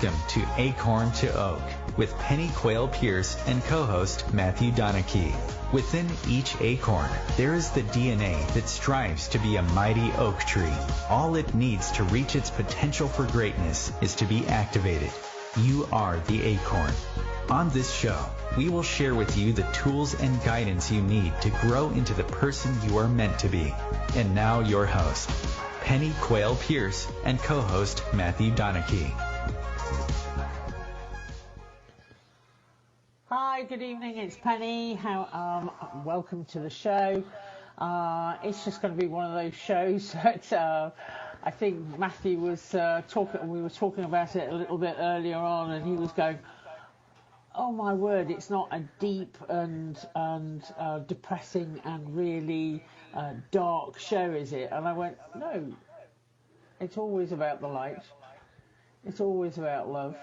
Welcome to Acorn to Oak with Penny Quayle Pierce and co-host Matthew Donachie. Within each acorn, there is the DNA that strives to be a mighty oak tree. All it needs to reach its potential for greatness is to be activated. You are the acorn. On this show, we will share with you the tools and guidance you need to grow into the person you are meant to be. And now your host, Penny Quayle Pierce and co-host Matthew Donachie. Hi, good evening. It's Penny. Welcome to the show. It's just going to be one of those shows that I think Matthew was talking. We were talking about it a little bit earlier on, and he was going, "Oh my word! It's not a deep and depressing and really dark show, is it?" And I went, "No. It's always about the light. It's always about love."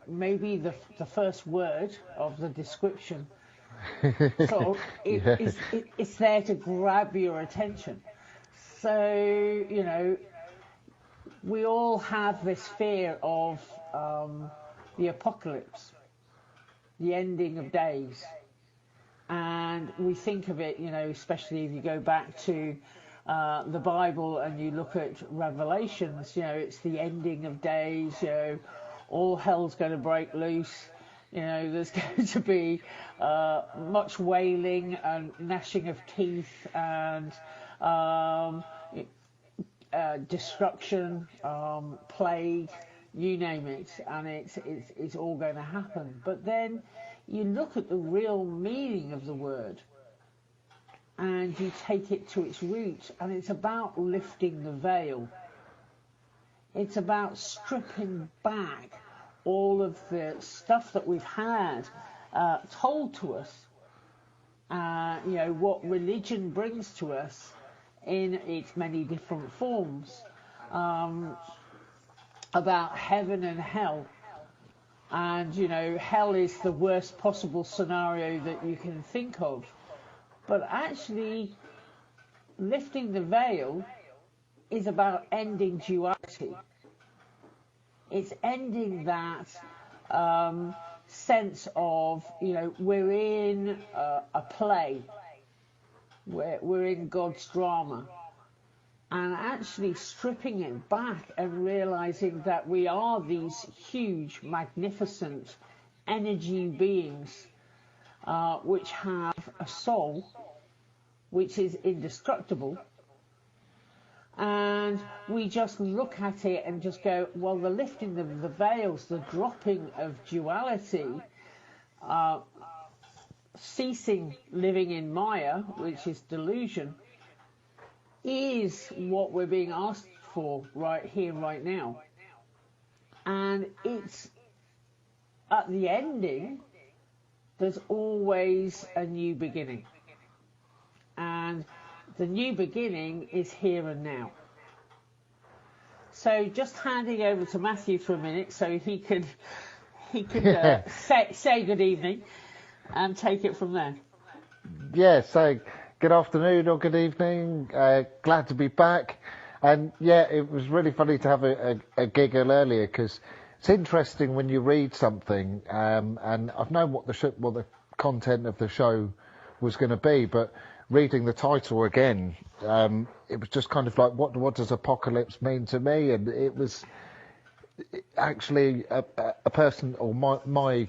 Maybe the first word of the description it's there to grab your attention. So, we all have this fear of the apocalypse, the ending of days. And we think of it, especially if you go back to the Bible and you look at Revelations, it's the ending of days, all hell's going to break loose, there's going to be much wailing and gnashing of teeth and destruction, plague, you name it, and it's all going to happen. But then you look at the real meaning of the word, and you take it to its roots, and it's about lifting the veil. It's about stripping back all of the stuff that we've had told to us, what religion brings to us in its many different forms, about heaven and hell. And, hell is the worst possible scenario that you can think of. But actually, lifting the veil is about ending duality. It's ending that sense of, we're in a play, we're in God's drama, and actually stripping it back and realizing that we are these huge, magnificent energy beings which have a soul which is indestructible, and we just look at it and just go, well, the lifting of the veils, the dropping of duality, ceasing living in Maya, which is delusion, is what we're being asked for right here, right now. And it's at the ending, there's always a new beginning. And the new beginning is here and now. So just handing over to Matthew for a minute so he could say good evening and take it from there. Yeah, so good afternoon or good evening. Glad to be back. And yeah, it was really funny to have a giggle earlier, because it's interesting when you read something, and I've known what the content of the show was going to be, but reading the title again, it was just kind of like, what does apocalypse mean to me? And it was actually a person, or my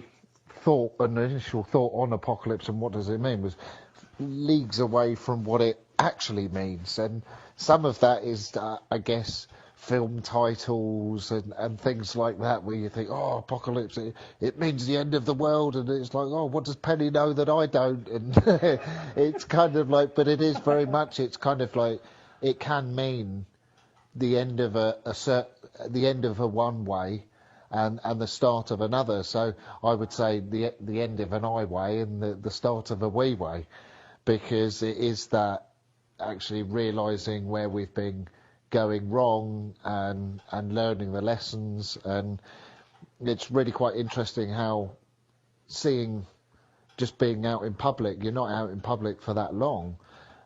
thought, an initial thought on apocalypse and what does it mean, was leagues away from what it actually means. And some of that is, I guess, film titles and things like that, where you think, oh, apocalypse, it means the end of the world, and it's like, oh, what does Penny know that I don't? And it's kind of like, but it is very much, it's kind of like, it can mean the end of the end of a one way and the start of another. So I would say the end of an I way and the start of a we way, because it is that actually realising where we've been going wrong and learning the lessons. And it's really quite interesting how just being out in public, you're not out in public for that long,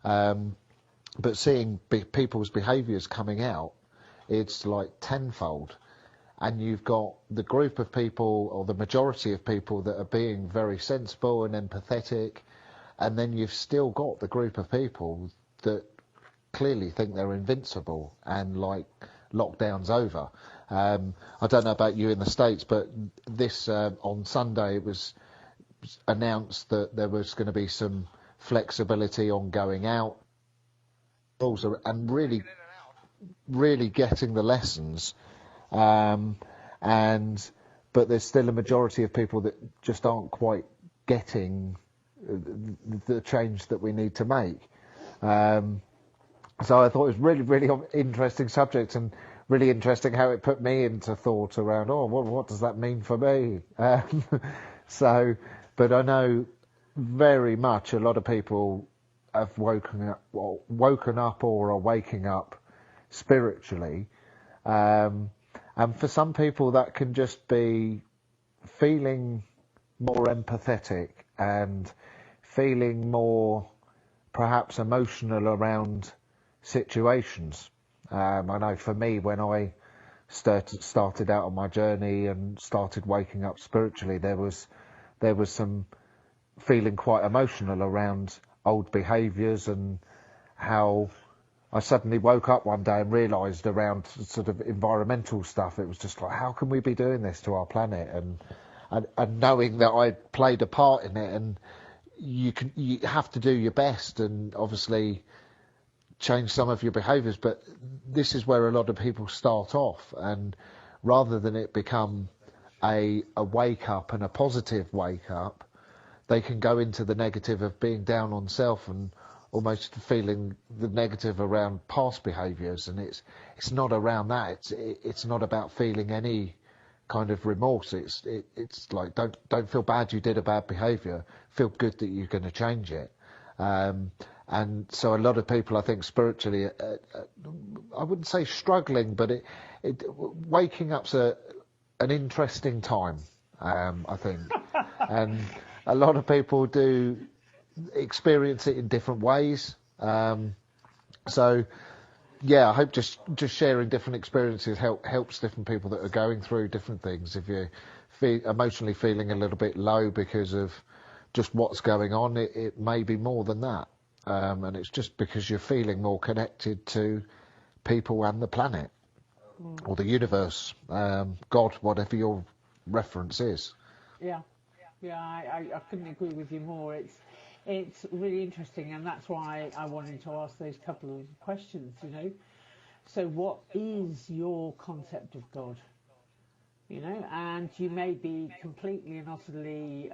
but seeing people's behaviours coming out it's like tenfold. And you've got the group of people, or the majority of people, that are being very sensible and empathetic, and then you've still got the group of people that clearly think they're invincible and like lockdown's over. I don't know about you in the States, but this on Sunday it was announced that there was going to be some flexibility on going out, and really getting the lessons. But there's still a majority of people that just aren't quite getting the change that we need to make. So I thought it was really interesting subject, and really interesting how it put me into thought around, what does that mean for me? But I know very much a lot of people have woken up or are waking up spiritually. And for some people that can just be feeling more empathetic and feeling more perhaps emotional around situations. I know for me, when I started out on my journey and started waking up spiritually, there was some feeling quite emotional around old behaviours, and how I suddenly woke up one day and realised around sort of environmental stuff, it was just like, how can we be doing this to our planet? And knowing that I played a part in it, and you have to do your best and obviously change some of your behaviours, but this is where a lot of people start off, and rather than it become a wake up and a positive wake up, they can go into the negative of being down on self and almost feeling the negative around past behaviours. And it's not around that. It's not about feeling any kind of remorse. It's like, don't feel bad you did a bad behaviour. Feel good that you're going to change it. And so a lot of people, I think, spiritually, I wouldn't say struggling, but waking up's an interesting time, I think. And a lot of people do experience it in different ways. So, yeah, I hope just sharing different experiences helps different people that are going through different things. If you're emotionally feeling a little bit low because of just what's going on, it may be more than that. And it's just because you're feeling more connected to people and the planet, or the universe, God, whatever your reference is. Yeah, I couldn't agree with you more. It's really interesting, and that's why I wanted to ask those couple of questions, So what is your concept of God? And you may be completely and utterly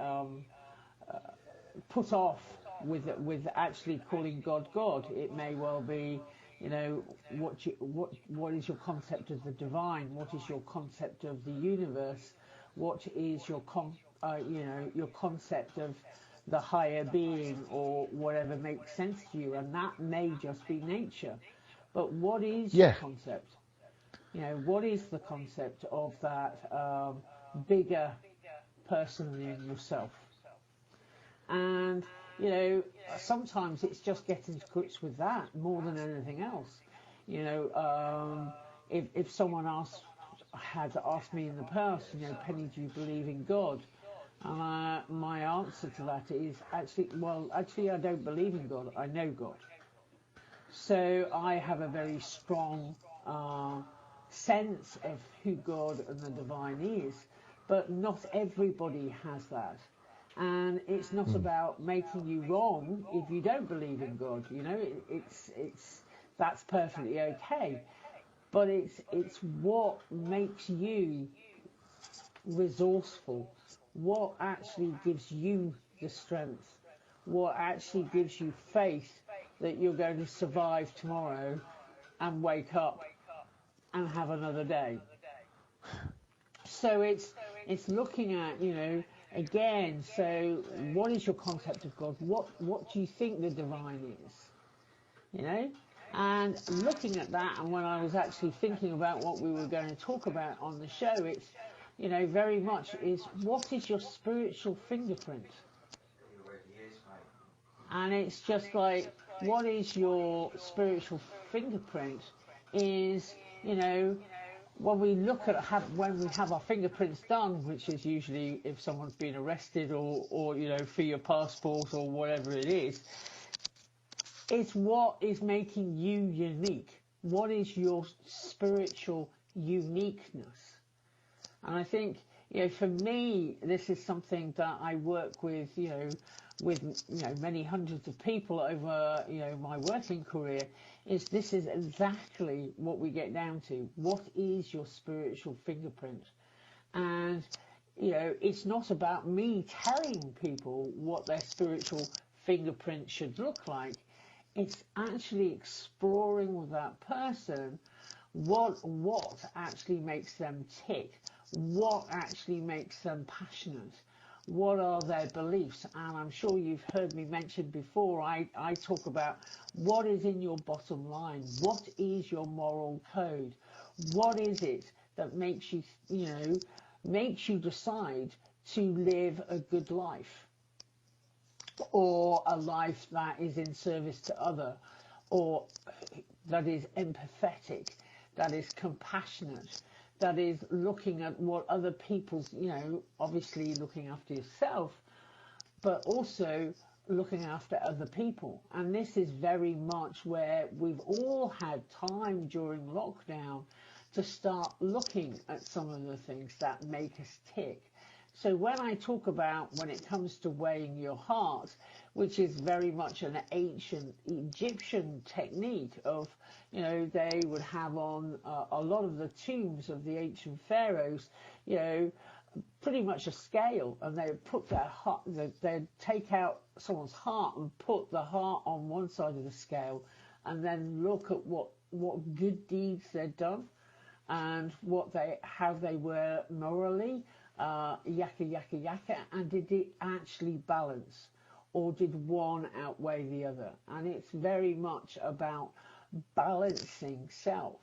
put off with actually calling God God. It may well be, what is your concept of the divine? What is your concept of the universe? What is your your concept of the higher being, or whatever makes sense to you? And that may just be nature. But what is your concept? What is the concept of that bigger person in yourself? And sometimes it's just getting to grips with that more than anything else. If someone had asked me in the past, Penny, do you believe in God? My answer to that is actually, I don't believe in God. I know God. So I have a very strong sense of who God and the divine is, but not everybody has that. And it's not about making you wrong if you don't believe in God. That's perfectly okay. But it's what makes you resourceful, what actually gives you the strength, what actually gives you faith that you're going to survive tomorrow and wake up and have another day. So it's looking at, again, so what is your concept of God? What do you think the divine is? And looking at that, and when I was actually thinking about what we were going to talk about on the show, it's, very much is, what is your spiritual fingerprint? And it's just like, what is your spiritual fingerprint is, you know, when we look at when we have our fingerprints done, which is usually if someone's been arrested or you know, for your passport or whatever it is, it's what is making you unique. What is your spiritual uniqueness? And I think, you know, for me, this is something that I work with, you know, many hundreds of people over, you know, my working career, is this is exactly what we get down to. What is your spiritual fingerprint? And, you know, it's not about me telling people what their spiritual fingerprint should look like. It's actually exploring with that person what actually makes them tick, what actually makes them passionate, what are their beliefs. And I'm sure you've heard me mention before, I talk about what is in your bottom line, what is your moral code, what is it that makes you, you know, makes you decide to live a good life, or a life that is in service to other, or that is empathetic, that is compassionate, that is looking at what other people's, you know, obviously looking after yourself, but also looking after other people. And this is very much where we've all had time during lockdown to start looking at some of the things that make us tick. So when I talk about, when it comes to weighing your heart, which is very much an ancient Egyptian technique of, you know, they would have on a lot of the tombs of the ancient pharaohs, you know, pretty much a scale, and they would put their heart, they'd take out someone's heart and put the heart on one side of the scale, and then look at what good deeds they'd done and how they were morally, and did it actually balance, or did one outweigh the other? And it's very much about balancing self,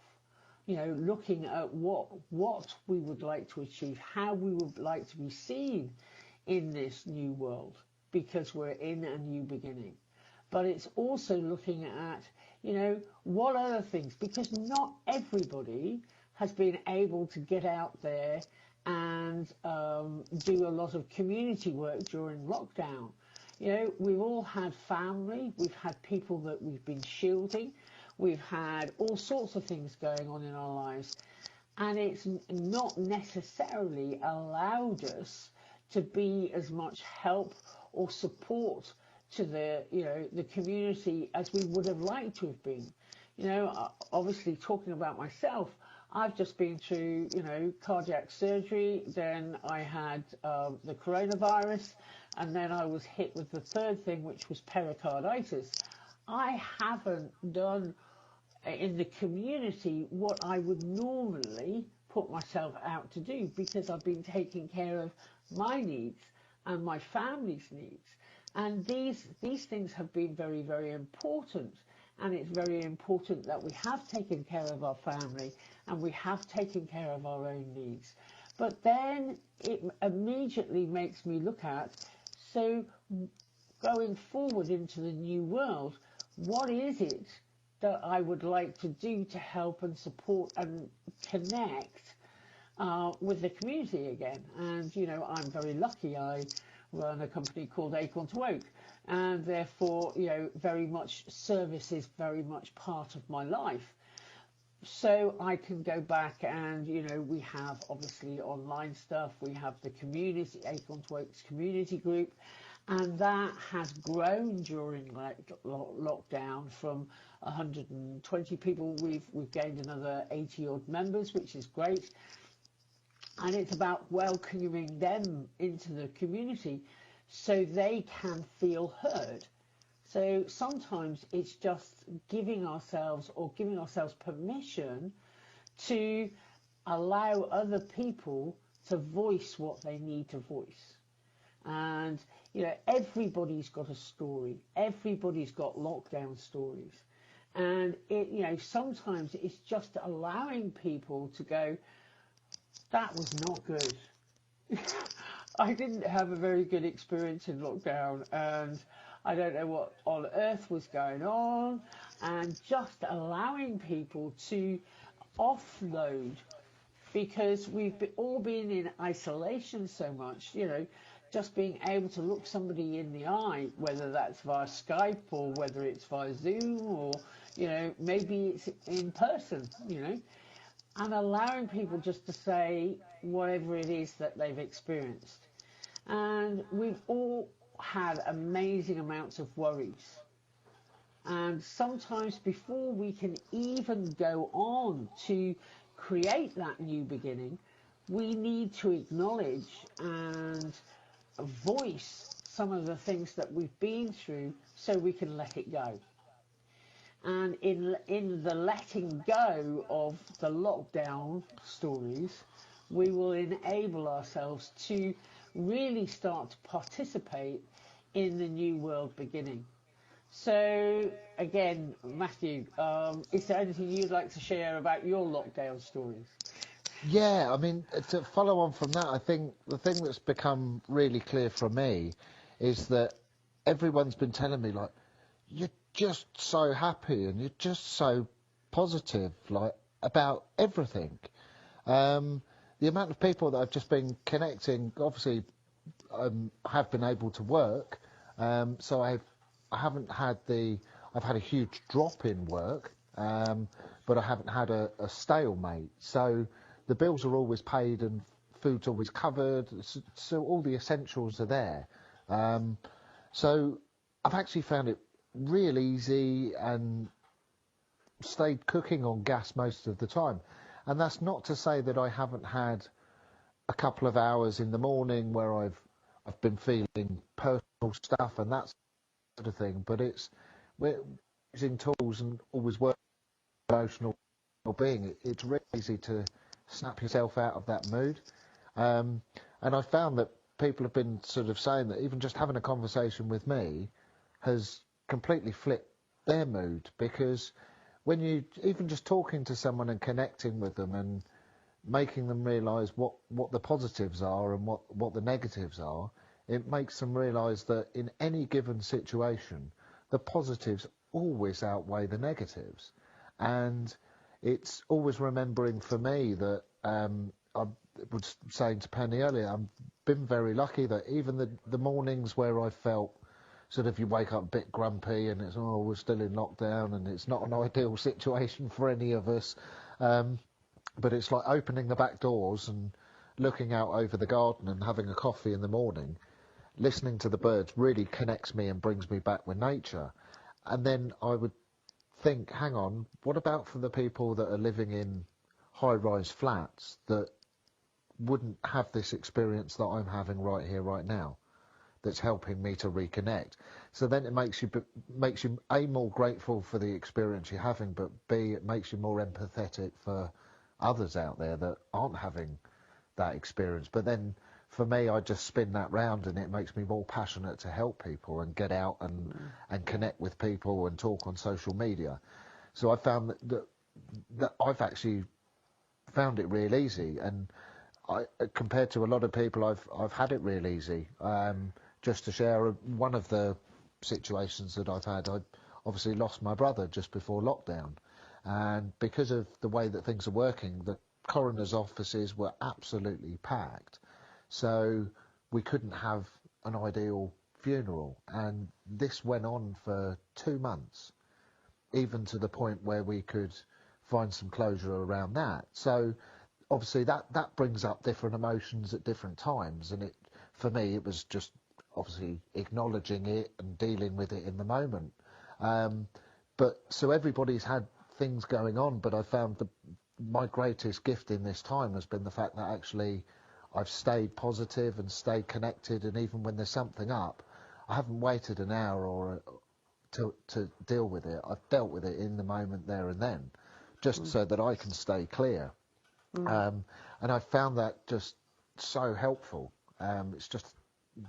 you know, looking at what we would like to achieve, how we would like to be seen in this new world, because we're in a new beginning. But it's also looking at, you know, what other things, because not everybody has been able to get out there and do a lot of community work during lockdown. You know, we've all had family, we've had people that we've been shielding, we've had all sorts of things going on in our lives, and it's not necessarily allowed us to be as much help or support to the, you know, the community as we would have liked to have been. You know, obviously talking about myself, I've just been through, you know, cardiac surgery, then I had the coronavirus, and then I was hit with the third thing, which was pericarditis. I haven't done in the community what I would normally put myself out to do, because I've been taking care of my needs and my family's needs. And these things have been very, very important. And it's very important that we have taken care of our family and we have taken care of our own needs. But then it immediately makes me look at, so going forward into the new world, what is it that I would like to do to help and support and connect with the community again? And, you know, I'm very lucky. I run a company called Acorn to Oak, and therefore, you know, very much service is very much part of my life. So I can go back and, you know, we have obviously online stuff, we have the community, Acorn to Oak's community group, and that has grown during lockdown from 120 people. We've gained another 80 odd members, which is great. And it's about welcoming them into the community so they can feel heard. So sometimes it's just giving ourselves permission to allow other people to voice what they need to voice. And, you know, everybody's got a story. Everybody's got lockdown stories. And, it, you know, sometimes it's just allowing people to go, that was not good. I didn't have a very good experience in lockdown, and I don't know what on earth was going on, and just allowing people to offload, because we've all been in isolation so much, just being able to look somebody in the eye, whether that's via Skype or whether it's via Zoom or, maybe it's in person, and allowing people just to say whatever it is that they've experienced. And we've all had amazing amounts of worries. And sometimes before we can even go on to create that new beginning, we need to acknowledge and voice some of the things that we've been through so we can let it go. And in the letting go of the lockdown stories, we will enable ourselves to really start to participate in the new world beginning. So, again, Matthew, is there anything you'd like to share about your lockdown stories? Yeah, I mean, to follow on from that, I think the thing that's become really clear for me is that everyone's been telling me, like, you're just so happy and you're just so positive, like, about everything. The amount of people that I've just been connecting, obviously, have been able to work, so I've had a huge drop in work, but I haven't had a stalemate. So the bills are always paid and food's always covered, so all the essentials are there. So I've actually found it real easy and stayed cooking on gas most of the time. And that's not to say that I haven't had a couple of hours in the morning where I've been feeling personal stuff and that sort of thing, but we're using tools and always work emotional well-being. It's really easy to snap yourself out of that mood. And I found that people have been sort of saying that even just having a conversation with me has completely flipped their mood, because when you even just talking to someone and connecting with them and making them realise what the positives are and what the negatives are, it makes them realise that in any given situation, the positives always outweigh the negatives. And it's always remembering for me that I was saying to Penny earlier, I've been very lucky that even the mornings where I felt sort of you wake up a bit grumpy and it's, oh, we're still in lockdown and it's not an ideal situation for any of us. But it's like opening the back doors and looking out over the garden and having a coffee in the morning, listening to the birds really connects me and brings me back with nature. And then I would think, hang on, what about for the people that are living in high-rise flats that wouldn't have this experience that I'm having right here, right now, that's helping me to reconnect? So then it makes you A, more grateful for the experience you're having, but B, it makes you more empathetic for others out there that aren't having that experience. But then for me, I just spin that round and it makes me more passionate to help people and get out and connect with people and talk on social media. So I found that I've actually found it real easy, and compared to a lot of people, I've had it real easy. Just to share one of the situations that I've had, I obviously lost my brother just before lockdown, and because of the way that things are working, the coroner's offices were absolutely packed, so we couldn't have an ideal funeral, and this went on for 2 months, even to the point where we could find some closure around that. So obviously that brings up different emotions at different times, and for me it was just obviously acknowledging it and dealing with it in the moment. But so everybody's had things going on, but I found my greatest gift in this time has been the fact that actually I've stayed positive and stayed connected, and even when there's something up, I haven't waited an hour or to deal with it. I've dealt with it in the moment there and then, just so that I can stay clear. And I found that just so helpful. It's just,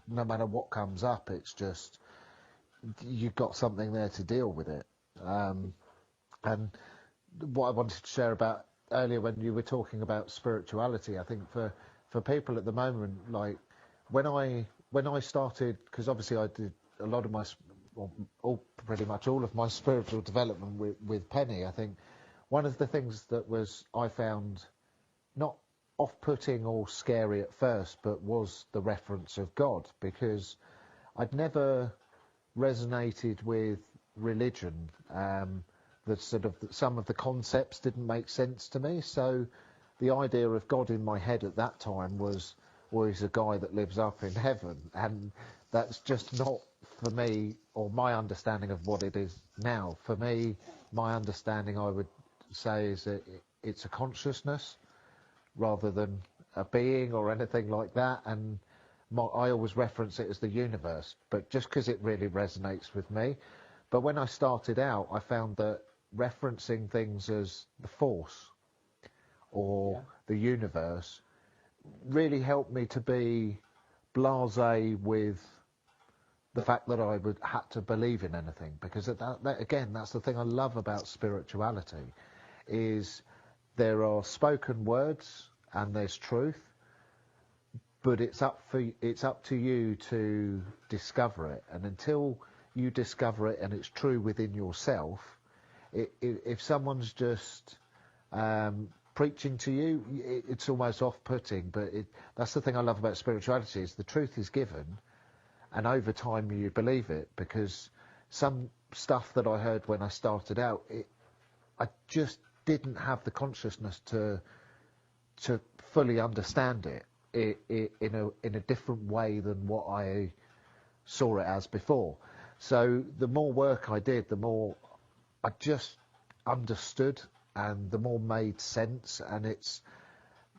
no matter what comes up, it's just you've got something there to deal with it. And what I wanted to share about earlier when you were talking about spirituality, I think for people at the moment, like when I started, because obviously I did a lot of my, pretty much all of my spiritual development with Penny. I think one of the things that I found not off-putting or scary at first, but was the reference of God, because I'd never resonated with religion. Some of the concepts didn't make sense to me, so the idea of God in my head at that time was, well, he's a guy that lives up in heaven, and that's just not, for me, or my understanding of what it is now. For me, my understanding, I would say, is that it's a consciousness rather than a being or anything like that, and I always reference it as the universe, but just because it really resonates with me. But when I started out, I found that referencing things as the force or the universe really helped me to be blasé with the fact that I had to believe in anything, because again, that's the thing I love about spirituality, is there are spoken words and there's truth, but it's up to you to discover it. And until you discover it and it's true within yourself, if someone's just preaching to you, it's almost off-putting. But that's the thing I love about spirituality, is the truth is given, and over time you believe it. Because some stuff that I heard when I started out, I just didn't have the consciousness to fully understand it in a different way than what I saw it as before. So the more work I did, the more I just understood, and the more made sense. And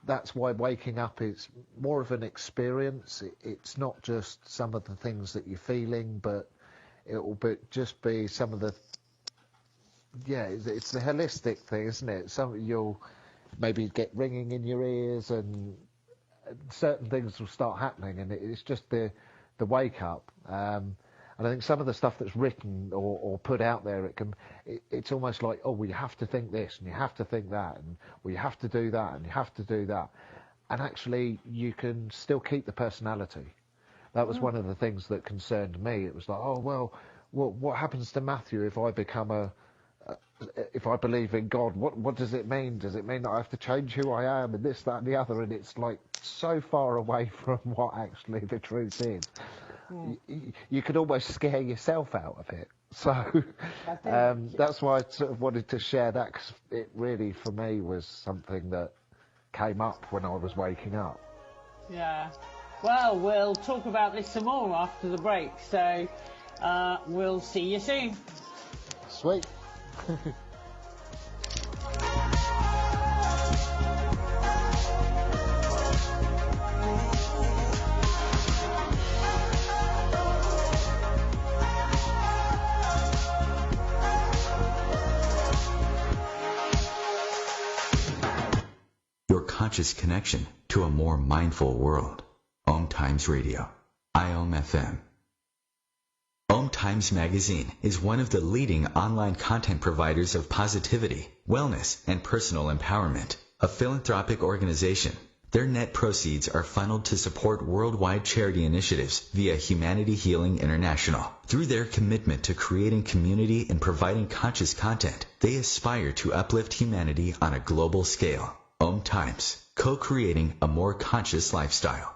that's why waking up is more of an experience. It's not just some of the things that you're feeling, but it will just be some of the, it's the holistic thing, isn't it? You'll maybe get ringing in your ears, and certain things will start happening, and it's just the wake up. And I think some of the stuff that's written or put out there, it's almost like, oh, well, you have to think this, and you have to think that, and well, you have to do that, and you have to do that. And actually, you can still keep the personality. That was one of the things that concerned me. It was like, oh, well, what happens to Matthew if I become if I believe in God? What does it mean? Does it mean that I have to change who I am, and this, that, and the other? And it's like so far away from what actually the truth is. You could almost scare yourself out of it. So that's why I sort of wanted to share that, because it really, for me, was something that came up when I was waking up. Yeah. Well, we'll talk about this some more after the break. So we'll see you soon. Sweet. Your conscious connection to a more mindful world. Om Times Radio. IOM FM. Om Times Magazine is one of the leading online content providers of positivity, wellness, and personal empowerment. A philanthropic organization, their net proceeds are funneled to support worldwide charity initiatives via Humanity Healing International. Through their commitment to creating community and providing conscious content, they aspire to uplift humanity on a global scale. Om Times, co-creating a more conscious lifestyle.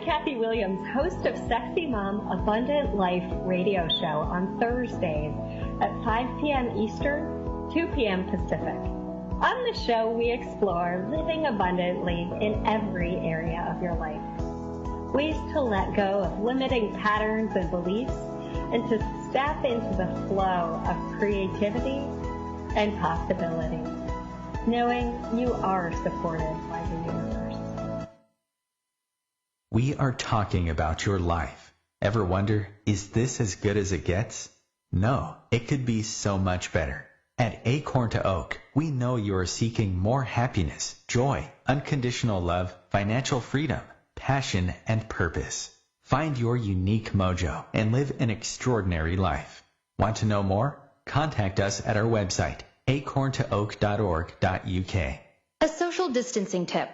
Kathy Williams, host of Sexy Mom Abundant Life radio show on Thursdays at 5 p.m. Eastern, 2 p.m. Pacific. On the show, we explore living abundantly in every area of your life. Ways to let go of limiting patterns and beliefs, and to step into the flow of creativity and possibility, knowing you are supported by the universe. We are talking about your life. Ever wonder, is this as good as it gets? No, it could be so much better. At Acorn to Oak, we know you are seeking more happiness, joy, unconditional love, financial freedom, passion, and purpose. Find your unique mojo and live an extraordinary life. Want to know more? Contact us at our website, acorntooak.org.uk. A social distancing tip.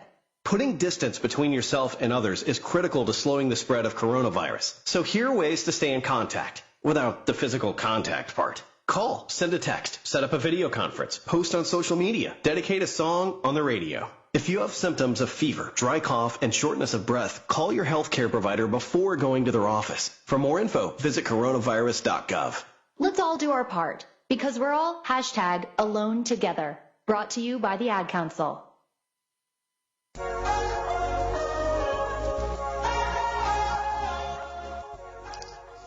Putting distance between yourself and others is critical to slowing the spread of coronavirus. So here are ways to stay in contact without the physical contact part. Call, send a text, set up a video conference, post on social media, dedicate a song on the radio. If you have symptoms of fever, dry cough, and shortness of breath, call your healthcare provider before going to their office. For more info, visit coronavirus.gov. Let's all do our part, because we're all #alone together. Brought to you by the Ad Council.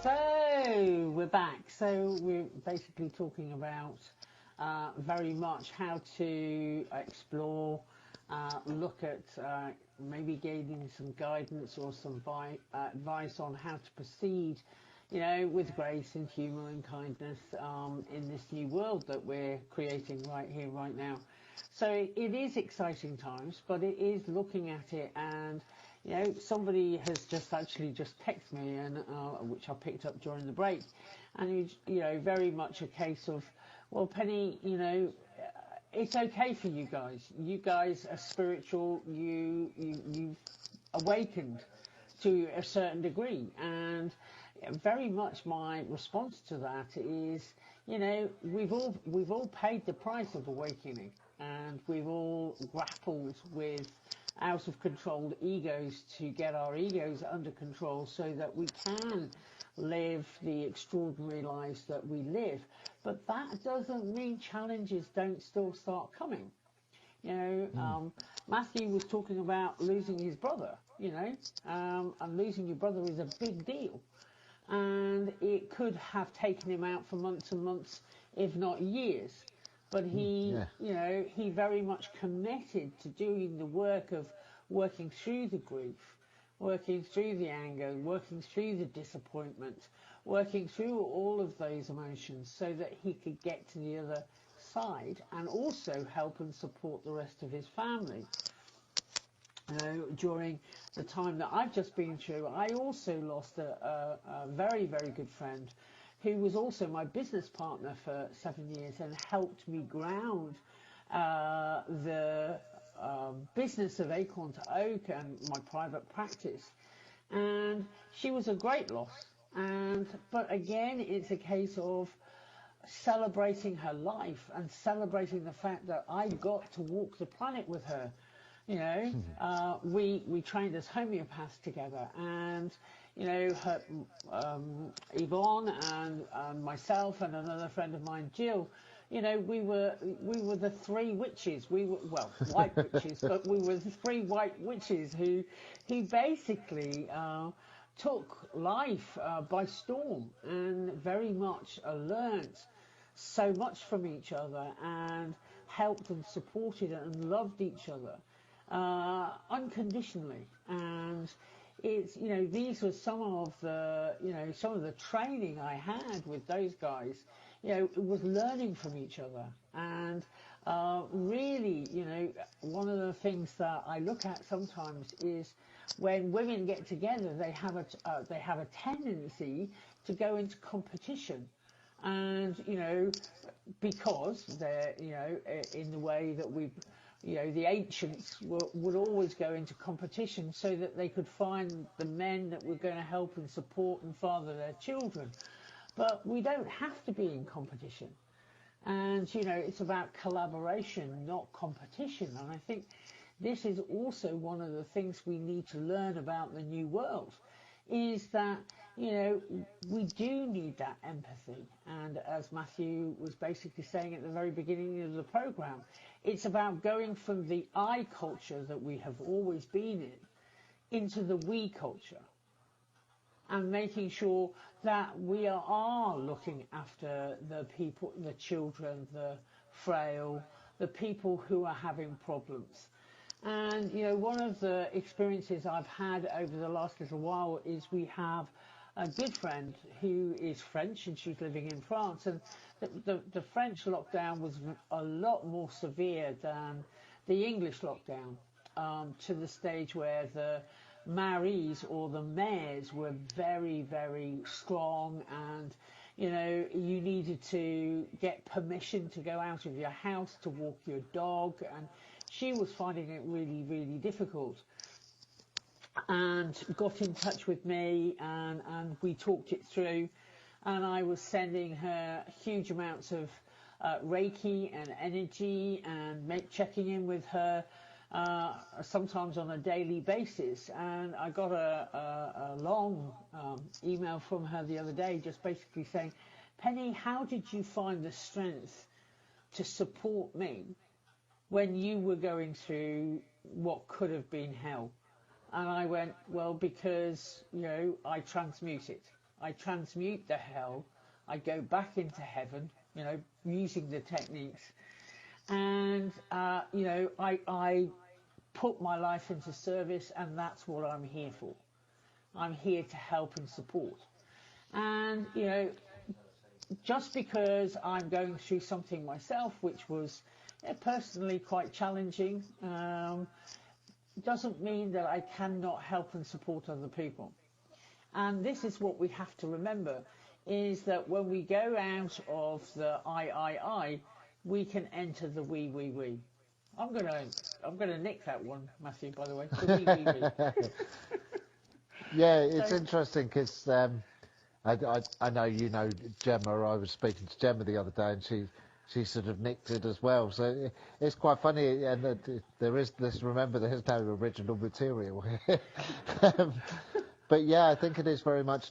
So we're back. So we're basically talking about very much how to explore, look at maybe gaining some guidance or some advice on how to proceed, you know, with grace and humour and kindness in this new world that we're creating right here, right now. So it is exciting times, but it is looking at it, and you know, somebody has just texted me, and which I picked up during the break, and it's, you know, very much a case of, well, Penny, you know, it's okay for you guys. You guys are spiritual. You've awakened to a certain degree, and very much my response to that is, you know, we've all paid the price of awakening, and we've all grappled with out of control egos to get our egos under control so that we can live the extraordinary lives that we live. But that doesn't mean challenges don't still start coming. You know, Matthew was talking about losing his brother, you know, and losing your brother is a big deal. And it could have taken him out for months and months, if not years. But he, you know, he very much committed to doing the work of working through the grief, working through the anger, working through the disappointment, working through all of those emotions so that he could get to the other side and also help and support the rest of his family. You know, during the time that I've just been through, I also lost a very, very good friend who was also my business partner for 7 years and helped me ground the business of Acorn to Oak and my private practice. And she was a great loss. But again, it's a case of celebrating her life and celebrating the fact that I got to walk the planet with her. You know, we trained as homeopaths together, and you know, her, Yvonne and myself and another friend of mine, Jill. You know, we were the three witches. We were, well, white witches, but we were the three white witches who basically took life by storm and very much learnt so much from each other and helped and supported and loved each other unconditionally. And it's, you know, these were some of the training I had with those guys. You know, it was learning from each other. And really, you know, one of the things that I look at sometimes is when women get together, they have a tendency to go into competition. And, you know, because they're, you know, in the way that you know, the ancients would always go into competition so that they could find the men that were going to help and support and father their children. But we don't have to be in competition. And, you know, it's about collaboration, not competition. And I think this is also one of the things we need to learn about the new world, is that, you know, we do need that empathy. And as Matthew was basically saying at the very beginning of the program, it's about going from the I culture that we have always been in into the we culture, and making sure that we are looking after the people, the children, the frail, the people who are having problems. And, you know, one of the experiences I've had over the last little while is we have a good friend who is French and she's living in France, and the French lockdown was a lot more severe than the English lockdown, to the stage where the maries or the mayors were very, very strong, and you know, you needed to get permission to go out of your house to walk your dog, and she was finding it really, really difficult, and got in touch with me, and we talked it through. and I was sending her huge amounts of Reiki and energy and checking in with her sometimes on a daily basis. And I got a long email from her the other day just basically saying, Penny, how did you find the strength to support me when you were going through what could have been hell? And I went, well, because, you know, I transmute it. I transmute the hell. I go back into heaven, you know, using the techniques. And, you know, I put my life into service, and that's what I'm here for. I'm here to help and support. And, you know, just because I'm going through something myself, which was personally quite challenging, doesn't mean that I cannot help and support other people. And this is what we have to remember, is that when we go out of the I, we can enter the we. I'm gonna nick that one, Matthew, by the way. The we. Yeah, it's interesting because I know you know Gemma. I was speaking to Gemma the other day, and she sort of nicked it as well. So it's quite funny, and there is this. Remember, there's no original material. But yeah, I think it is very much,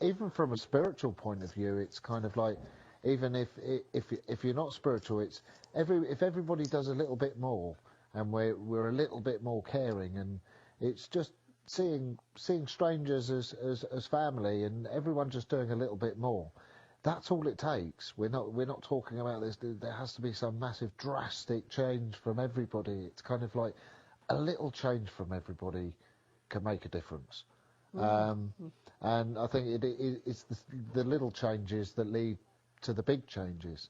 even from a spiritual point of view, it's kind of like, even if you're not spiritual, it's if everybody does a little bit more, and we're a little bit more caring, and it's just seeing strangers as family, and everyone just doing a little bit more. That's all it takes. We're not talking about this. There has to be some massive drastic change from everybody. It's kind of like a little change from everybody can make a difference. And I think it's the little changes that lead to the big changes.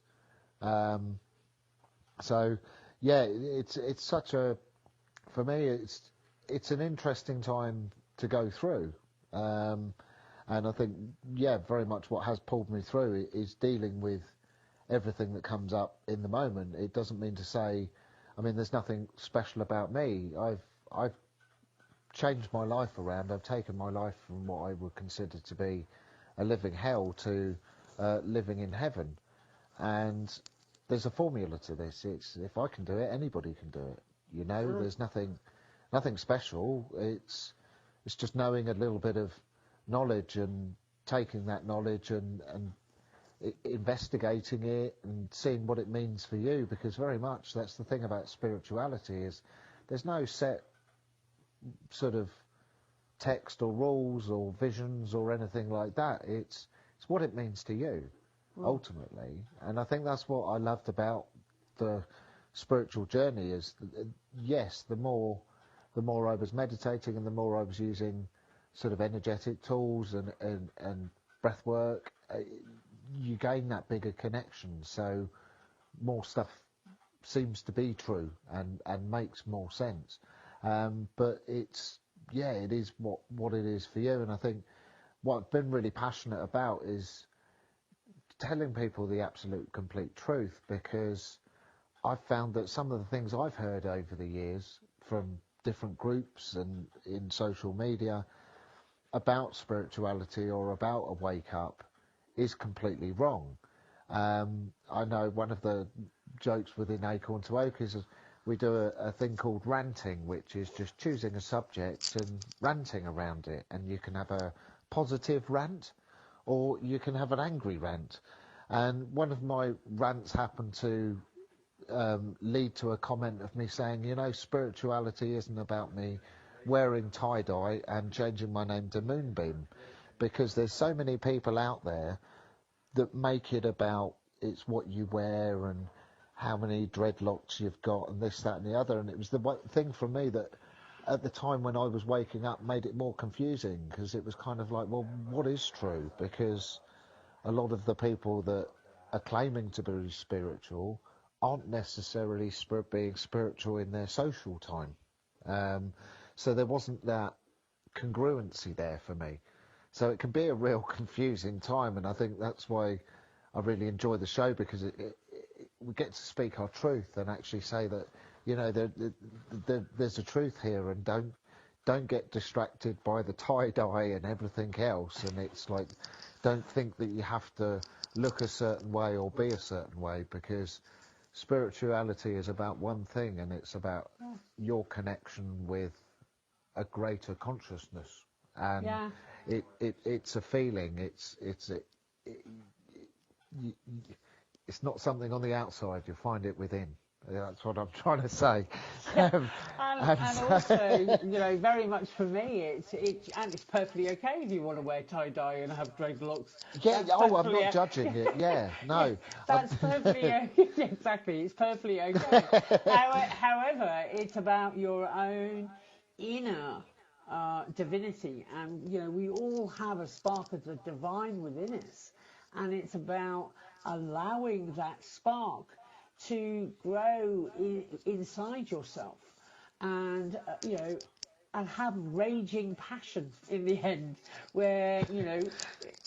So yeah, it's such a, for me, it's an interesting time to go through. And I think, yeah, very much what has pulled me through is dealing with everything that comes up in the moment. It doesn't mean to say, I mean, there's nothing special about me. I've changed my life around. I've taken my life from what I would consider to be a living hell to living in heaven. And there's a formula to this. It's, if I can do it, anybody can do it. You know, there's nothing special. It's just knowing a little bit of knowledge and taking that knowledge and investigating it and seeing what it means for you, because very much that's the thing about spirituality, is there's no set sort of text or rules or visions or anything like that. It's what it means to you ultimately. And I think that's what I loved about the spiritual journey, is yes, the more I was meditating and the more I was using sort of energetic tools and breath work, you gain that bigger connection. So more stuff seems to be true and makes more sense. But it is what it is for you. And I think what I've been really passionate about is telling people the absolute complete truth, because I've found that some of the things I've heard over the years from different groups and in social media about spirituality or about a wake up is completely wrong. I know one of the jokes within Acorn to Oak is we do a thing called ranting, which is just choosing a subject and ranting around it. And you can have a positive rant or you can have an angry rant. And one of my rants happened to lead to a comment of me saying, you know, spirituality isn't about me wearing tie-dye and changing my name to Moonbeam, because there's so many people out there that make it about it's what you wear and how many dreadlocks you've got and this, that and the other. And it was the one thing for me that at the time when I was waking up made it more confusing, because it was kind of like, well, what is true? Because a lot of the people that are claiming to be spiritual aren't necessarily being spiritual in their social time. So there wasn't that congruency there for me. So it can be a real confusing time, and I think that's why I really enjoy the show, because we get to speak our truth and actually say that, you know, there's a truth here, and don't get distracted by the tie-dye and everything else. And it's like, don't think that you have to look a certain way or be a certain way, because spirituality is about one thing, and it's about your connection with a greater consciousness. And it's a feeling. It's not something on the outside. You find it within. That's what I'm trying to say. And also, you know, very much for me, it's perfectly okay if you want to wear tie-dye and have dreadlocks. Yeah, I'm not judging it. Yeah, no. That's perfectly okay. Exactly, it's perfectly okay. However, it's about your own inner divinity, and you know, we all have a spark of the divine within us, and it's about allowing that spark to grow inside yourself, and you know, and have raging passion in the end, where, you know,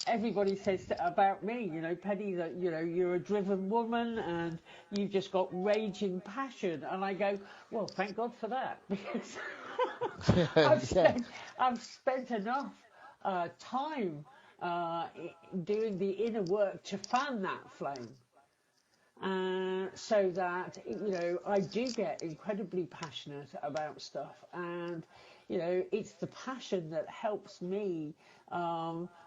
everybody says about me, you know, Penny, that, you know, you're a driven woman and you've just got raging passion, and I go, well, thank God for that, because I've spent enough time doing the inner work to fan that flame. So that, you know, I do get incredibly passionate about stuff, and you know, it's the passion that helps me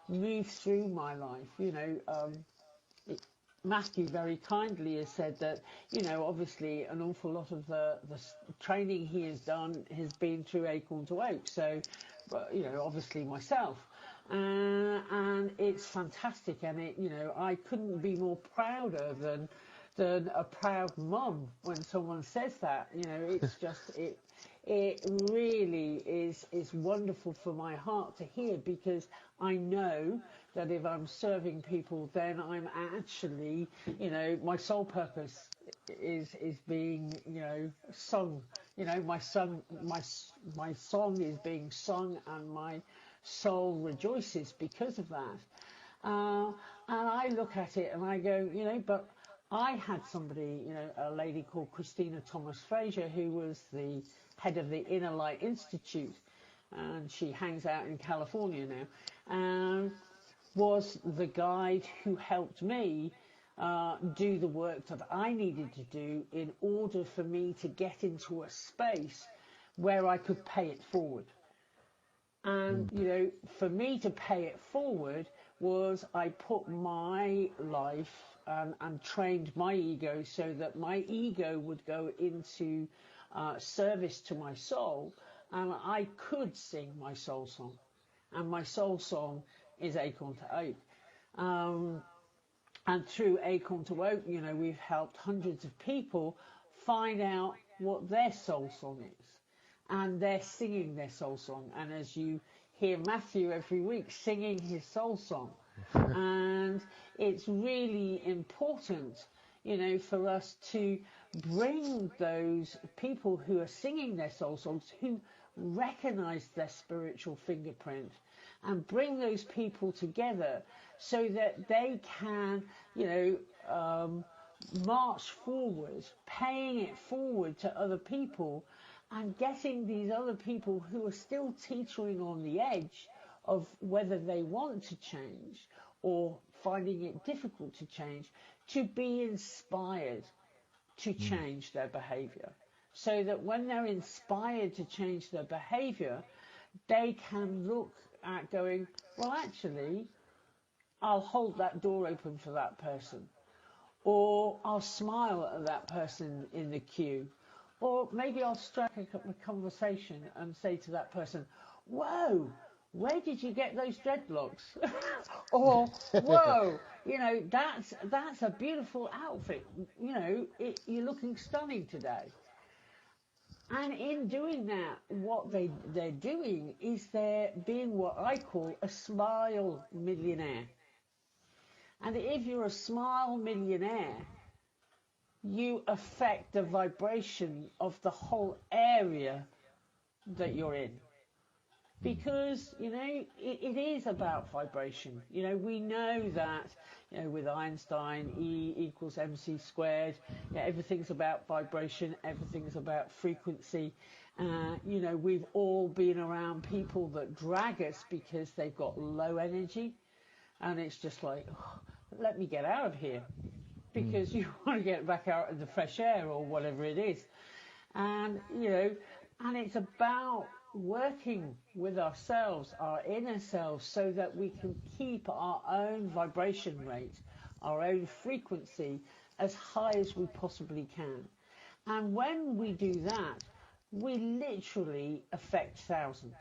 move through my life. You know, Matthew very kindly has said that, you know, obviously an awful lot of the training he has done has been through Acorn to Oak, so, you know, obviously myself. And it's fantastic, and it, you know, I couldn't be more prouder than a proud mum when someone says that. You know, it's just it really is wonderful for my heart to hear, because I know that if I'm serving people, then I'm actually, you know, my sole purpose is being, you know, sung. You know, my song is being sung, and my soul rejoices because of that. And I look at it and I go, you know, but I had somebody, you know, a lady called Christina Thomas Fraser, who was the head of the Inner Light Institute, and she hangs out in California now, and was the guide who helped me do the work that I needed to do in order for me to get into a space where I could pay it forward. And, you know, for me to pay it forward was, I put my life and trained my ego so that my ego would go into service to my soul, and I could sing my soul song. And my soul song is Acorn to Oak. And through Acorn to Oak, you know, we've helped hundreds of people find out what their soul song is. And they're singing their soul song. And as you hear Matthew every week singing his soul song, and it's really important, you know, for us to bring those people who are singing their soul songs, who recognize their spiritual fingerprint, and bring those people together so that they can, you know, march forward, paying it forward to other people, and getting these other people who are still teetering on the edge of whether they want to change or finding it difficult to change, to be inspired to change their behavior. So that when they're inspired to change their behavior, they can look at going, well, actually, I'll hold that door open for that person. Or I'll smile at that person in the queue. Or maybe I'll strike up a conversation and say to that person, whoa, where did you get those dreadlocks? Or, whoa, you know, that's a beautiful outfit. You know, you're looking stunning today. And in doing that, what they're doing is they're being what I call a smile millionaire. And if you're a smile millionaire, you affect the vibration of the whole area that you're in. Because, you know, it is about vibration. You know, we know that, you know, with Einstein, E equals mc squared. Yeah, everything's about vibration. Everything's about frequency. You know, we've all been around people that drag us because they've got low energy. and it's just like, oh, let me get out of here, because you want to get back out in the fresh air or whatever it is. And, you know, and it's about working with ourselves, our inner selves, so that we can keep our own vibration rate, our own frequency as high as we possibly can. And when we do that, we literally affect thousands.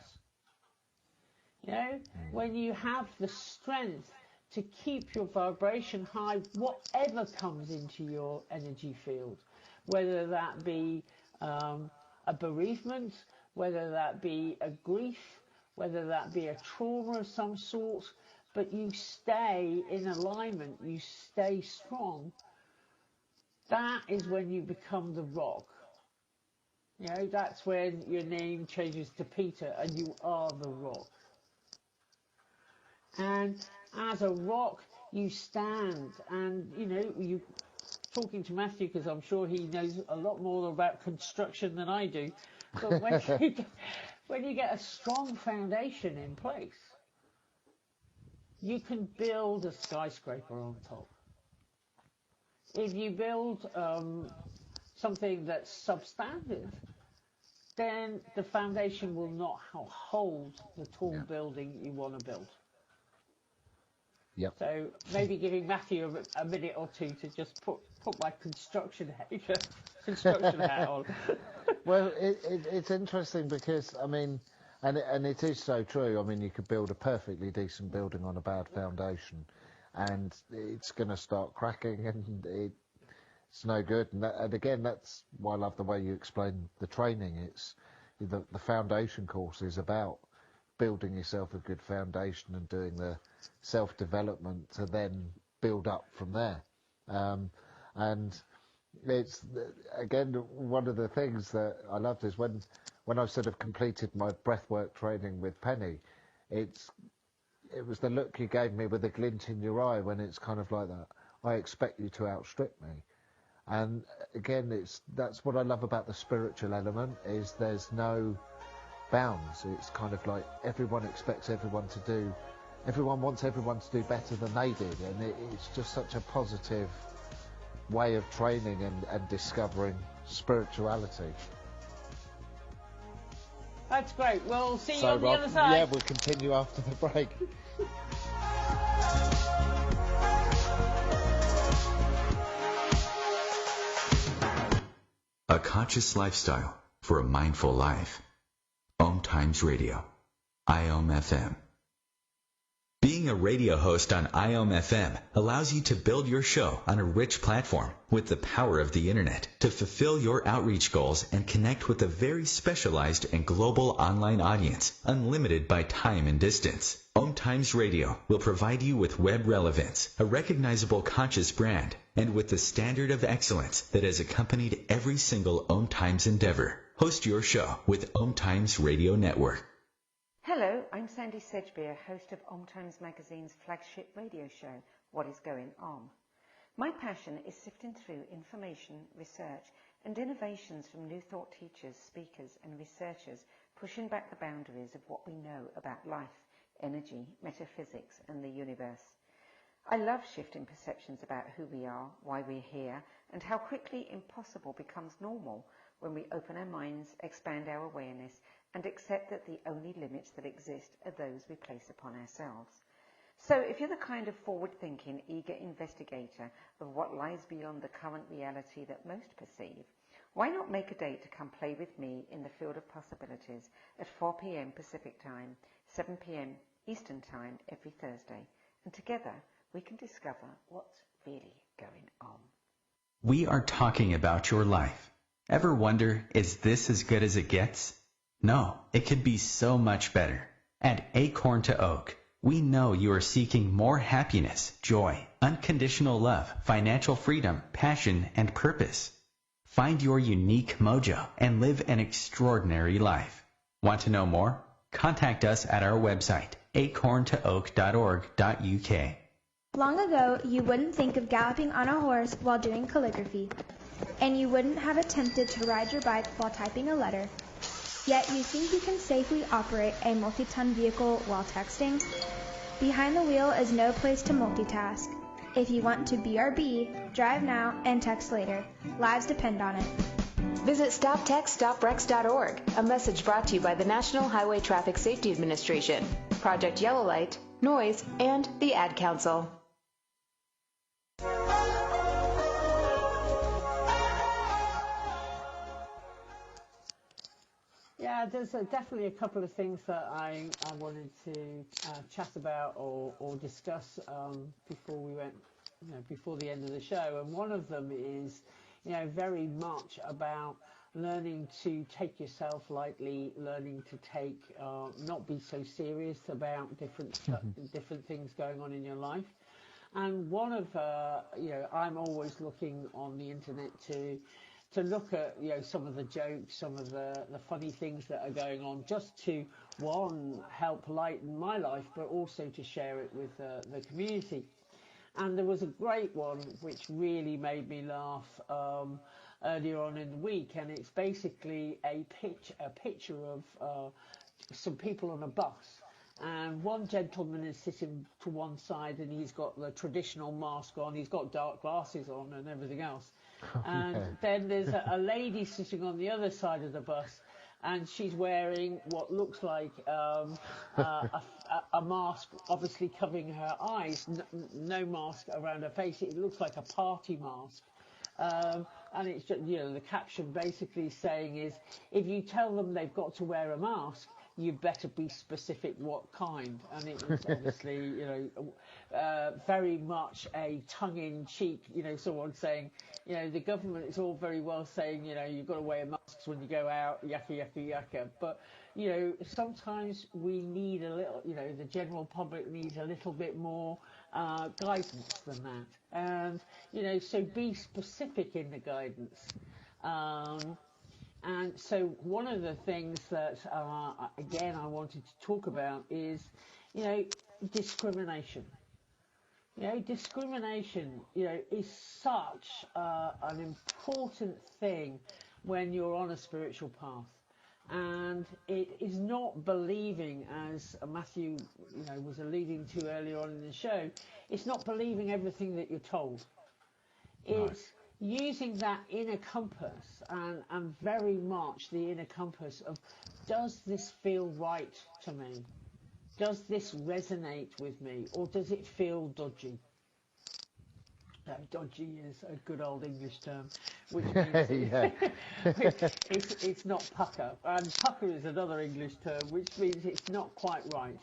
You know, when you have the strength to keep your vibration high, whatever comes into your energy field, whether that be a bereavement, whether that be a grief, whether that be a trauma of some sort, but you stay in alignment, you stay strong, that is when you become the rock. You know, that's when your name changes to Peter and you are the rock. And as a rock, you stand, and, you know, you talking to Matthew, because I'm sure he knows a lot more about construction than I do, but when you get a strong foundation in place, you can build a skyscraper on top. If you build something that's substandard, then the foundation will not hold the tall building you want to build. Yep. So maybe giving Matthew a minute or two to just put my construction hat on. Well, it's interesting because, I mean, and it is so true. I mean, you could build a perfectly decent building on a bad foundation, and it's going to start cracking, and it's no good. And again, that's why I love the way you explain the training. It's the foundation course is about building yourself a good foundation and doing the self-development to then build up from there. And it's, again, one of the things that I loved is when I sort of completed my breathwork training with Penny, it was the look you gave me with a glint in your eye when it's kind of like that. I expect you to outstrip me. And again, that's what I love about the spiritual element, is there's no bounds. It's kind of like everyone expects everyone wants everyone to do better than they did, and it's just such a positive way of training and discovering spirituality. That's great. We'll see you on the other side. Yeah, we'll continue after the break. A conscious lifestyle for a mindful life. Om Times Radio, IOM FM. Being a radio host on IOM FM allows you to build your show on a rich platform with the power of the internet to fulfill your outreach goals and connect with a very specialized and global online audience, unlimited by time and distance. Om Times Radio will provide you with web relevance, a recognizable conscious brand, and with the standard of excellence that has accompanied every single Om Times endeavor. Host your show with Om Times Radio Network. Hello, I'm Sandy Sedgbeer, host of Om Times Magazine's flagship radio show, What Is Going On. My passion is sifting through information, research and innovations from new thought teachers, speakers and researchers, pushing back the boundaries of what we know about life, energy, metaphysics and the universe. I love shifting perceptions about who we are, why we're here, and how quickly impossible becomes normal when we open our minds, expand our awareness, and accept that the only limits that exist are those we place upon ourselves. So if you're the kind of forward-thinking, eager investigator of what lies beyond the current reality that most perceive, why not make a date to come play with me in the field of possibilities at 4 p.m. Pacific Time, 7 p.m. Eastern Time every Thursday, and together we can discover what's really going on. We are talking about your life. Ever wonder, is this as good as it gets? No, it could be so much better. At Acorn to Oak, we know you are seeking more happiness, joy, unconditional love, financial freedom, passion, and purpose. Find your unique mojo and live an extraordinary life. Want to know more? Contact us at our website, acorntooak.org.uk. Long ago, you wouldn't think of galloping on a horse while doing calligraphy, and you wouldn't have attempted to ride your bike while typing a letter. Yet you think you can safely operate a multi-ton vehicle while texting? Behind the wheel is no place to multitask. If you want to BRB, drive now and text later. Lives depend on it. Visit StopTextStopWrecks.org, a message brought to you by the National Highway Traffic Safety Administration, Project Yellow Light, Noise, and the Ad Council. Yeah, there's definitely a couple of things that I wanted to chat about or discuss before we went, before the end of the show. And one of them is, very much about learning to take yourself lightly, learning to take, not be so serious about different things going on in your life. And one of, I'm always looking on the internet to look at, some of the jokes, some of the funny things that are going on, just to, one, help lighten my life, but also to share it with the community. And there was a great one which really made me laugh earlier on in the week, and it's basically a picture of some people on a bus. And one gentleman is sitting to one side, and he's got the traditional mask on, he's got dark glasses on and everything else. And then there's a lady sitting on the other side of the bus, and she's wearing what looks like a mask, obviously covering her eyes, no mask around her face. It looks like a party mask. And it's just, the caption basically saying is, if you tell them they've got to wear a mask, you better be specific what kind. And it was obviously, very much a tongue-in-cheek, someone saying, the government is all very well saying, you've got to wear masks when you go out, yakka, yakka, yakka. But, sometimes we need a little, the general public needs a little bit more guidance than that. And, so be specific in the guidance. And so one of the things that, again, I wanted to talk about is, discrimination. Discrimination, is such an important thing when you're on a spiritual path. And it is not believing, as Matthew, was alluding to earlier on in the show, it's not believing everything that you're told. It's using that inner compass and very much the inner compass of, does this feel right to me? Does this resonate with me, or does it feel dodgy? Dodgy is a good old English term, which means it's not pucker. And pucker is another English term, which means it's not quite right,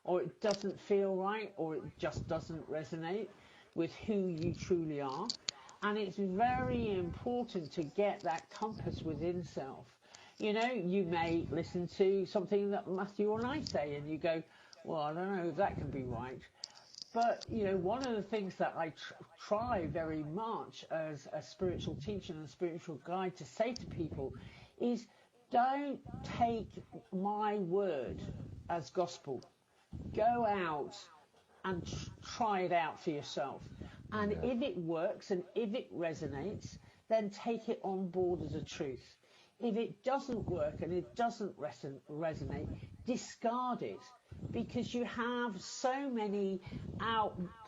or it doesn't feel right, or it just doesn't resonate with who you truly are. And it's very important to get that compass within self. You may listen to something that Matthew and I say, and you go, well, I don't know if that can be right. But, one of the things that I try very much as a spiritual teacher and a spiritual guide to say to people is, don't take my word as gospel. Go out and try it out for yourself. And if it works and if it resonates, then take it on board as a truth. If it doesn't work and it doesn't resonate, discard it, because you have so many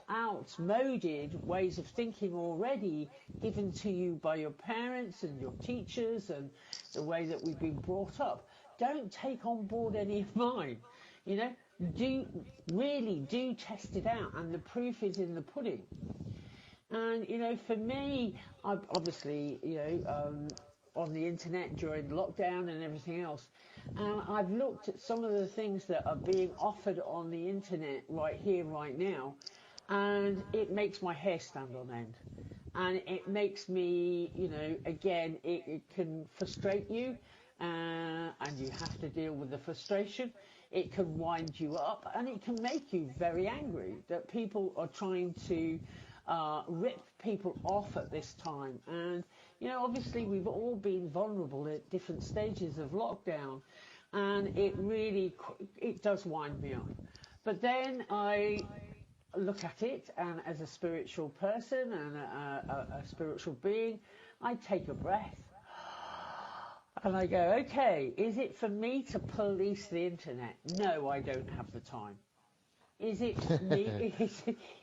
outmoded ways of thinking already given to you by your parents and your teachers and the way that we've been brought up. Don't take on board any of mine. Do test it out, and the proof is in the pudding. And for me, I've obviously on the internet during lockdown and everything else, and I've looked at some of the things that are being offered on the internet right here, right now, and it makes my hair stand on end. And it makes me, again, it can frustrate you, and you have to deal with the frustration. It can wind you up, and it can make you very angry that people are trying to rip people off at this time. And, obviously we've all been vulnerable at different stages of lockdown, and it does wind me up. But then I look at it, and as a spiritual person and a spiritual being, I take a breath. And I go, okay, is it for me to police the internet? No, I don't have the time. Is it me?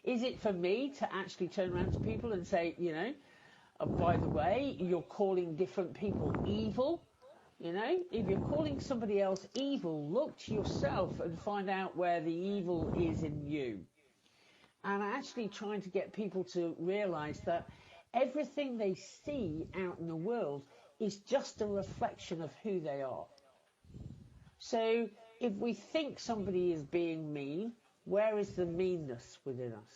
Is it for me to actually turn around to people and say, you know, by the way, you're calling different people evil? You know, if you're calling somebody else evil, look to yourself and find out where the evil is in you. And actually trying to get people to realise that everything they see out in the world is just a reflection of who they are. So if we think somebody is being mean, where is the meanness within us?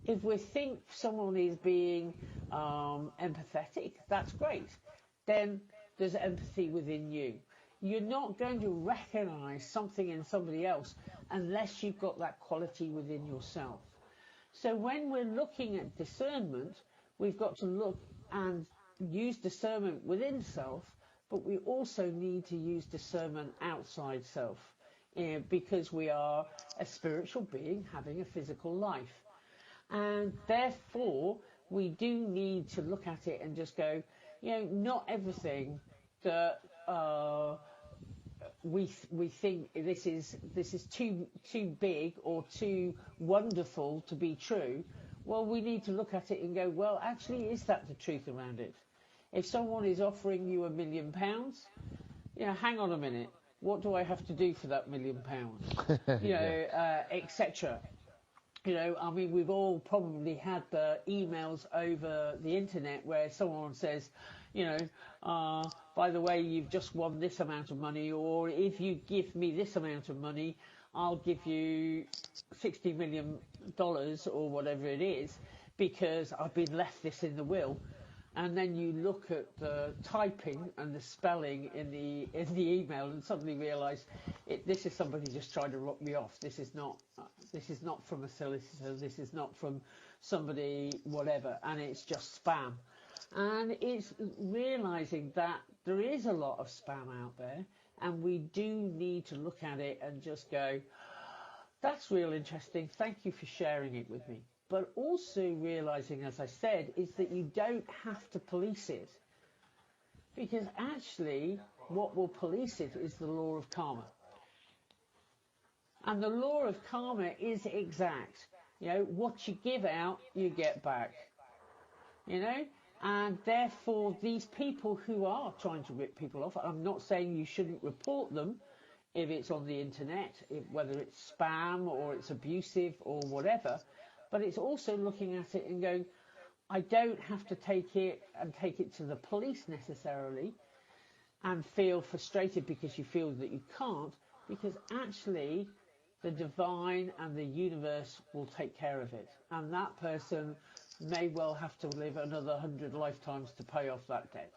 If we think someone is being empathetic, that's great. Then there's empathy within you. You're not going to recognise something in somebody else unless you've got that quality within yourself. So when we're looking at discernment, we've got to look and use discernment within self, but we also need to use discernment outside self, because we are a spiritual being having a physical life. And therefore, we do need to look at it and just go, you know, not everything that we think this is too big or too wonderful to be true. Well, we need to look at it and go, well, actually, is that the truth around it? If someone is offering you £1 million, you know, hang on a minute, what do I have to do for that £1 million? You know, etc. You know, I mean, we've all probably had the emails over the internet where someone says, you know, by the way, you've just won this amount of money, or if you give me this amount of money, I'll give you $60 million or whatever it is, because I've been left this in the will. And then you look at the typing and the spelling in the email and suddenly realise this is somebody just trying to rock me off. This is not from a solicitor. This is not from somebody whatever, and it's just spam. And it's realising that there is a lot of spam out there, and we do need to look at it and just go, that's real interesting. Thank you for sharing it with me. But also realising, as I said, is that you don't have to police it. Because actually, what will police it is the law of karma. And the law of karma is exact. You know, what you give out, you get back. You know? And therefore, these people who are trying to rip people off, I'm not saying you shouldn't report them if it's on the internet, whether it's spam or it's abusive or whatever. But it's also looking at it and going, I don't have to take it to the police necessarily and feel frustrated because you feel that you can't, because actually the divine and the universe will take care of it. And that person may well have to live another 100 lifetimes to pay off that debt.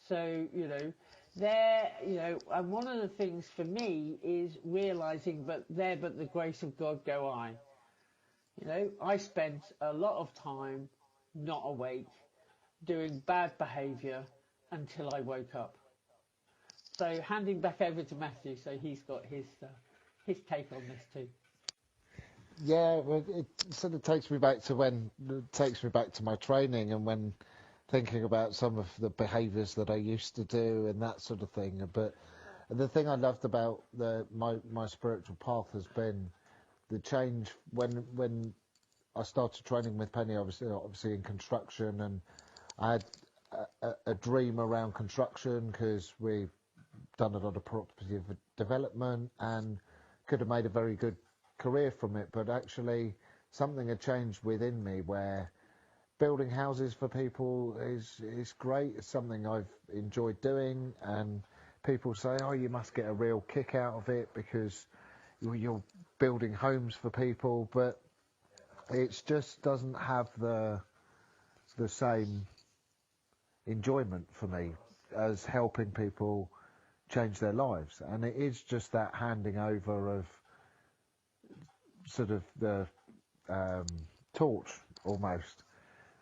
So, you know, and one of the things for me is realising, but the grace of God go I. You know, I spent a lot of time not awake, doing bad behaviour until I woke up. So handing back over to Matthew, so he's got his take on this too. Yeah, well, it sort of takes me back to my training, and when thinking about some of the behaviours that I used to do and that sort of thing. But the thing I loved about my spiritual path has been the change when I started training with Pennie, obviously in construction, and I had a dream around construction because we've done a lot of property development and could have made a very good career from it, but actually something had changed within me where building houses for people is great. It's something I've enjoyed doing, and people say, oh, you must get a real kick out of it because you're building homes for people, but it just doesn't have the same enjoyment for me as helping people change their lives. And it is just that handing over of sort of the torch almost.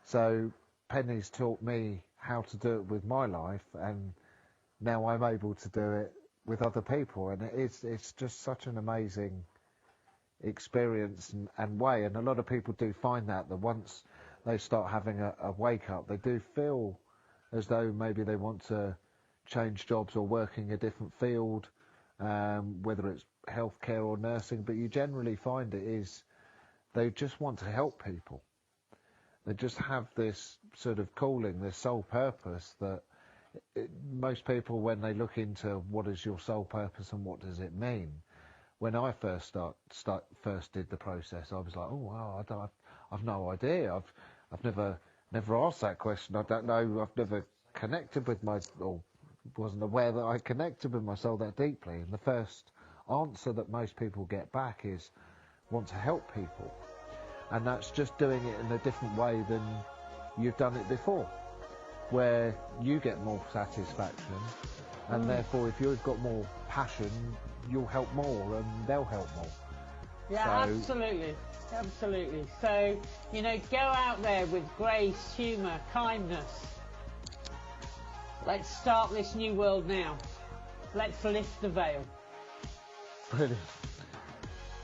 So Pennie's taught me how to do it with my life, and now I'm able to do it with other people, and it's just such an amazing experience and way. And a lot of people do find that once they start having a wake up, they do feel as though maybe they want to change jobs or work in a different field, whether it's healthcare or nursing, but you generally find it is they just want to help people. They just have this sort of calling, this sole purpose that most people, when they look into what is your sole purpose and what does it mean, when I first first did the process, I was like, oh wow, I've no idea. I've never asked that question. I don't know. I've never connected with or wasn't aware that I connected with my soul that deeply. And the first answer that most people get back is want to help people, and that's just doing it in a different way than you've done it before, where you get more satisfaction, and therefore if you've got more passion, you'll help more and they'll help more. Yeah, absolutely. So, go out there with grace, humour, kindness. Let's start this new world now. Let's lift the veil. Brilliant.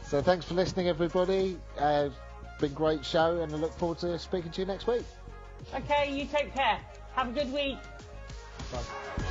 So thanks for listening, everybody. Been a great show, and I look forward to speaking to you next week. Okay, you take care. Have a good week. Bye.